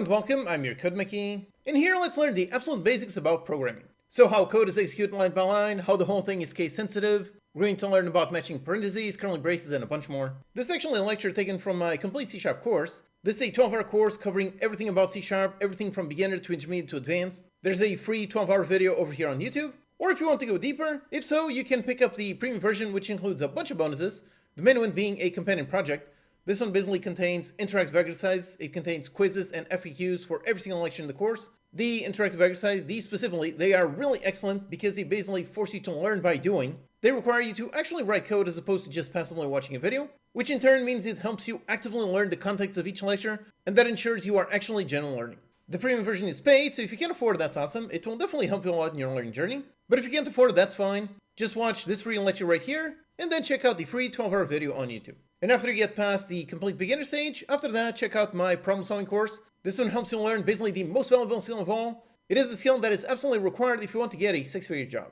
and welcome, I'm your Code Mickey, and here let's learn the absolute basics about programming. So how code is executed line by line, how the whole thing is case sensitive, we're going to learn about matching parentheses, curly braces, and a bunch more. This is actually a lecture taken from my complete C# course. This is a 12-hour course covering everything about C#, everything from beginner to intermediate to advanced. There's a free 12-hour video over here on YouTube, or if you want to go deeper, if so, you can pick up the premium version, which includes a bunch of bonuses, the main one being a companion project. This one basically contains interactive exercises, it contains quizzes and FAQs for every single lecture in the course. The interactive exercises, these specifically, they are really excellent because they basically force you to learn by doing. They require you to actually write code as opposed to just passively watching a video, which in turn means it helps you actively learn the context of each lecture, and that ensures you are actually genuinely learning. The premium version is paid, so if you can afford it, that's awesome. It will definitely help you a lot in your learning journey. But if you can't afford it, that's fine. Just watch this free lecture right here, and then check out the free 12-hour video on YouTube. And after you get past the complete beginner stage, after that, check out my problem-solving course. This one helps you learn basically the most valuable skill of all. It is a skill that is absolutely required if you want to get a six-figure job.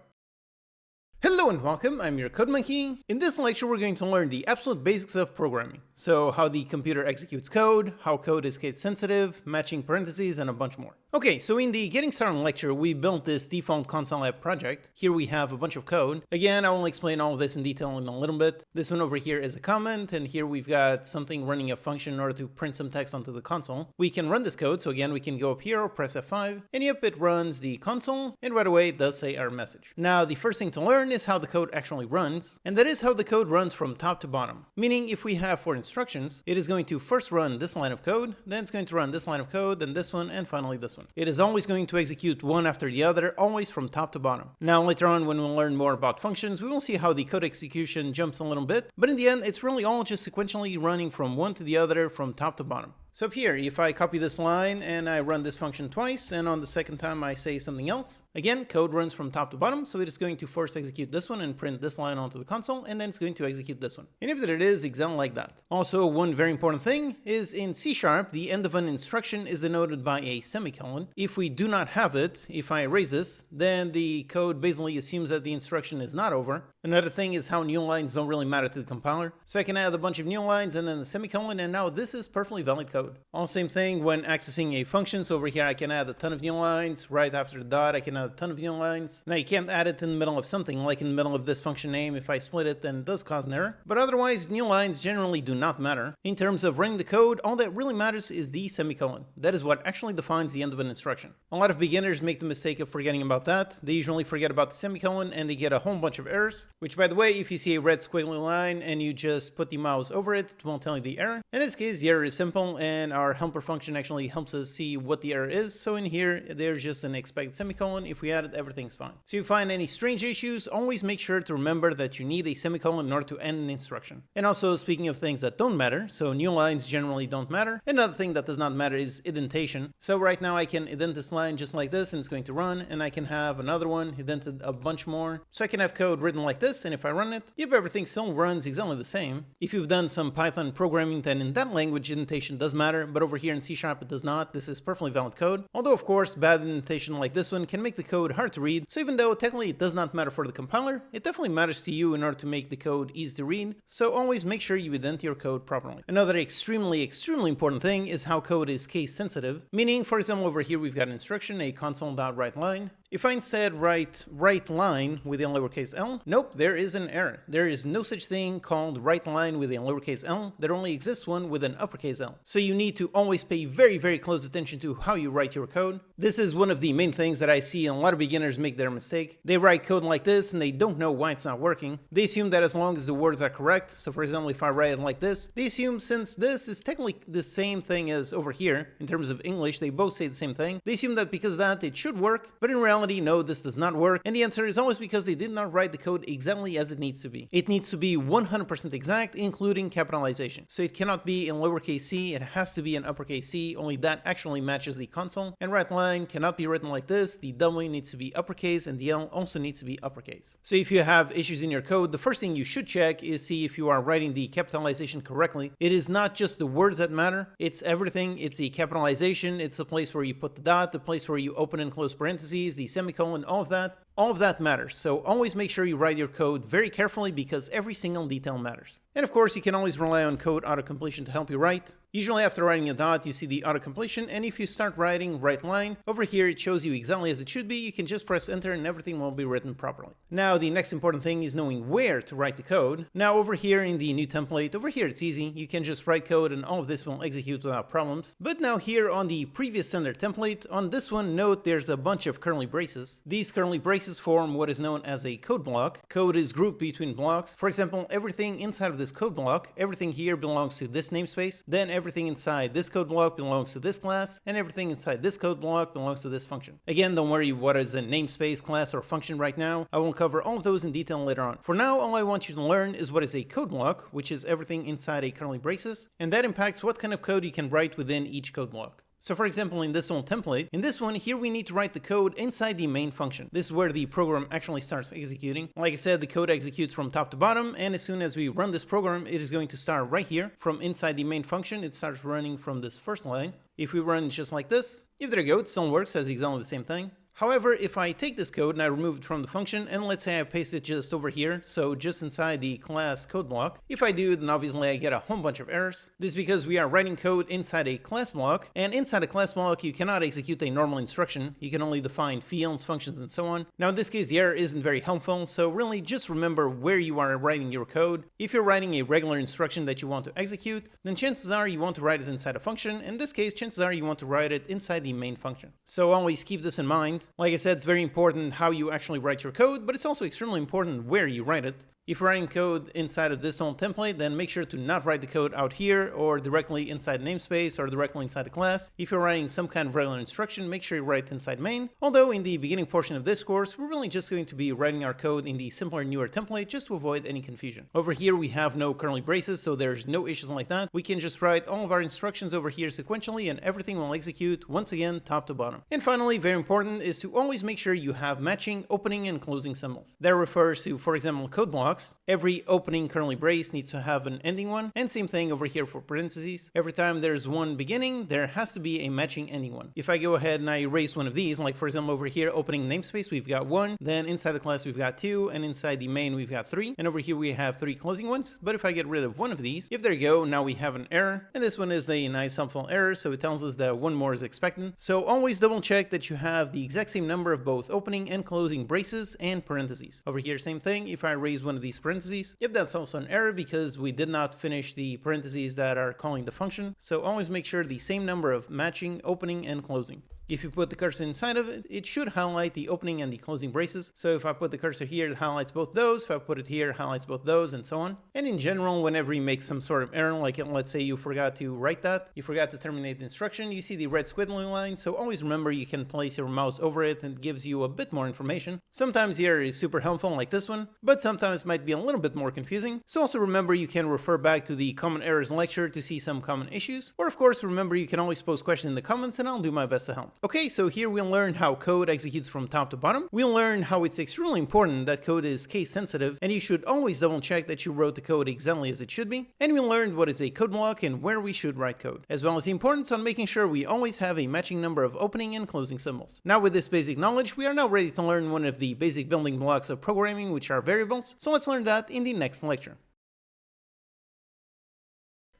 Hello and welcome, I'm your Code Monkey. In this lecture, we're going to learn the absolute basics of programming. So how the computer executes code, how code is case sensitive, matching parentheses, and a bunch more. Okay, so in the Getting Started lecture, we built this default console app project. Here we have a bunch of code. Again, I will explain all of this in detail in a little bit. This one over here is a comment, and here we've got something running a function in order to print some text onto the console. We can run this code, so again, we can go up here or press F5, and yep, it runs the console, and right away it does say our message. Now, the first thing to learn is how the code actually runs, and that is how the code runs from top to bottom. Meaning, if we have 4 instructions, it is going to first run this line of code, then it's going to run this line of code, then this one, and finally this one. It is always going to execute one after the other, always from top to bottom. Now, later on, when we learn more about functions, we will see how the code execution jumps a little bit, but in the end, it's really all just sequentially running from one to the other, from top to bottom. So up here, if I copy this line and I run this function twice, and on the second time I say something else, again, code runs from top to bottom, so it is going to first execute this one and print this line onto the console, and then it's going to execute this one. And if it is exactly like that. Also, one very important thing is in C#, the end of an instruction is denoted by a semicolon. If we do not have it, if I erase this, then the code basically assumes that the instruction is not over. Another thing is how new lines don't really matter to the compiler. So I can add a bunch of new lines and then a semicolon, and now this is perfectly valid code. All same thing when accessing a function. So over here I can add a ton of new lines. Right after the dot I can add a ton of new lines. Now you can't add it in the middle of something, like in the middle of this function name. If I split it, then it does cause an error. But otherwise, new lines generally do not matter. In terms of running the code, all that really matters is the semicolon. That is what actually defines the end of an instruction. A lot of beginners make the mistake of forgetting about that. They usually forget about the semicolon and they get a whole bunch of errors. Which, by the way, if you see a red squiggly line and you just put the mouse over it, it won't tell you the error. In this case, the error is simple, and our helper function actually helps us see what the error is. So in here, there's just an expected semicolon. If we add it, everything's fine. So if you find any strange issues, always make sure to remember that you need a semicolon in order to end an instruction. And also, speaking of things that don't matter, so new lines generally don't matter. Another thing that does not matter is indentation. So right now I can indent this line just like this, and it's going to run, and I can have another one indented a bunch more. So I can have code written like this, and if I run it, yep, everything still runs exactly the same. If you've done some Python programming, then in that language indentation does matter, but over here in C# it does not. This is perfectly valid code. Although of course, bad indentation like this one can make the code hard to read, so even though technically it does not matter for the compiler, it definitely matters to you in order to make the code easy to read, so always make sure you indent your code properly. Another extremely important thing is how code is case sensitive, meaning, for example, over here we've got an instruction, a console.writeLine. If I instead write writeLine with a lowercase l, nope, there is an error. There is no such thing called writeLine with a lowercase l. There only exists one with an uppercase L. So you need to always pay very close attention to how you write your code. This is one of the main things that I see a lot of beginners make their mistake. They write code like this and they don't know why it's not working. They assume that as long as the words are correct, so for example, if I write it like this, they assume since this is technically the same thing as over here, in terms of English, they both say the same thing. They assume that because of that, it should work, but in reality, no, this does not work, and the answer is always because they did not write the code exactly as it needs to be. It needs to be 100% exact, including capitalization. So it cannot be in lowercase c, it has to be in uppercase C, only that actually matches the console. And writeLine cannot be written like this, the W needs to be uppercase, and the L also needs to be uppercase. So if you have issues in your code, the first thing you should check is see if you are writing the capitalization correctly. It is not just the words that matter, it's everything. It's the capitalization, it's the place where you put the dot, the place where you open and close parentheses, the semicolon, all of that. All of that matters, so always make sure you write your code very carefully because every single detail matters. And of course, you can always rely on code auto-completion to help you write. Usually after writing a dot, you see the auto-completion, and if you start writing right line, over here it shows you exactly as it should be. You can just press enter and everything will be written properly. Now the next important thing is knowing where to write the code. Now over here in the new template, over here it's easy. You can just write code and all of this will execute without problems. But now here on the previous standard template, on this one, note there's a bunch of curly braces. These curly braces form what is known as a code block. Code is grouped between blocks. For example, everything inside of this code block, everything here belongs to this namespace, then everything inside this code block belongs to this class, and everything inside this code block belongs to this function. Again, don't worry what is a namespace, class, or function right now. I will cover all of those in detail later on. For now, all I want you to learn is what is a code block, which is everything inside a curly braces, and that impacts what kind of code you can write within each code block. So for example, in this old template, in this one here we need to write the code inside the main function. This is where the program actually starts executing. Like I said, the code executes from top to bottom, and as soon as we run this program, it is going to start right here from inside the main function. It starts running from this first line. If we run just like this, if there you go, it still works, says exactly the same thing. However, if I take this code and I remove it from the function, and let's say I paste it just over here, so just inside the class code block, if I do, then obviously I get a whole bunch of errors. This is because we are writing code inside a class block, and inside a class block you cannot execute a normal instruction. You can only define fields, functions, and so on. Now in this case the error isn't very helpful, so really just remember where you are writing your code. If you're writing a regular instruction that you want to execute, then chances are you want to write it inside a function. In this case, chances are you want to write it inside the main function. So always keep this in mind. Like I said, it's very important how you actually write your code, but it's also extremely important where you write it. If you're writing code inside of this old template, then make sure to not write the code out here or directly inside namespace or directly inside the class. If you're writing some kind of regular instruction, make sure you write it inside main. Although in the beginning portion of this course, we're really just going to be writing our code in the simpler, newer template just to avoid any confusion. Over here, we have no curly braces, so there's no issues like that. We can just write all of our instructions over here sequentially and everything will execute once again, top to bottom. And finally, very important is to always make sure you have matching opening and closing symbols. That refers to, for example, code blocks. Every opening curly brace needs to have an ending one, and same thing over here for parentheses. Every time there's one beginning, there has to be a matching ending one. If I go ahead and I erase one of these, like for example over here, opening namespace, we've got 1, then inside the class we've got 2, and inside the main we've got 3, and over here we have 3 closing ones. But if I get rid of one of these, if there you go, now we have an error, and this one is a nice helpful error, so it tells us that one more is expected. So always double check that you have the exact same number of both opening and closing braces and parentheses. Over here, same thing. If I erase one of these parentheses, yep, that's also an error because we did not finish the parentheses that are calling the function. So always make sure the same number of matching opening and closing. If you put the cursor inside of it, it should highlight the opening and the closing braces. So if I put the cursor here, it highlights both those. If I put it here, it highlights both those, and so on. And in general, whenever you make some sort of error, like let's say you forgot to write that, you forgot to terminate the instruction, you see the red squiggly line. So always remember you can place your mouse over it and it gives you a bit more information. Sometimes the error is super helpful like this one, but sometimes it might be a little bit more confusing. So also remember you can refer back to the common errors lecture to see some common issues. Or of course, remember you can always post questions in the comments and I'll do my best to help. Okay, so here we'll learn how code executes from top to bottom. We'll learn how it's extremely important that code is case sensitive and you should always double check that you wrote the code exactly as it should be. And we'll learn what is a code block and where we should write code, as well as the importance on making sure we always have a matching number of opening and closing symbols. Now with this basic knowledge, we are now ready to learn one of the basic building blocks of programming, which are variables. So let's learn that in the next lecture.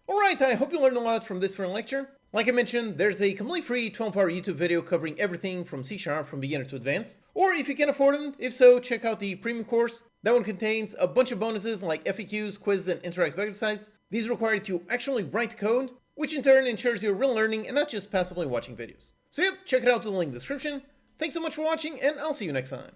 Alright, I hope you learned a lot from this first lecture. Like I mentioned, there's a completely free 12-hour YouTube video covering everything from C# from beginner to advanced. Or if you can afford it, if so, check out the premium course. That one contains a bunch of bonuses like FAQs, quizzes, and interactive exercises. These require you to actually write code, which in turn ensures you're real learning and not just passively watching videos. So yep, check it out in the link in the description. Thanks so much for watching, and I'll see you next time.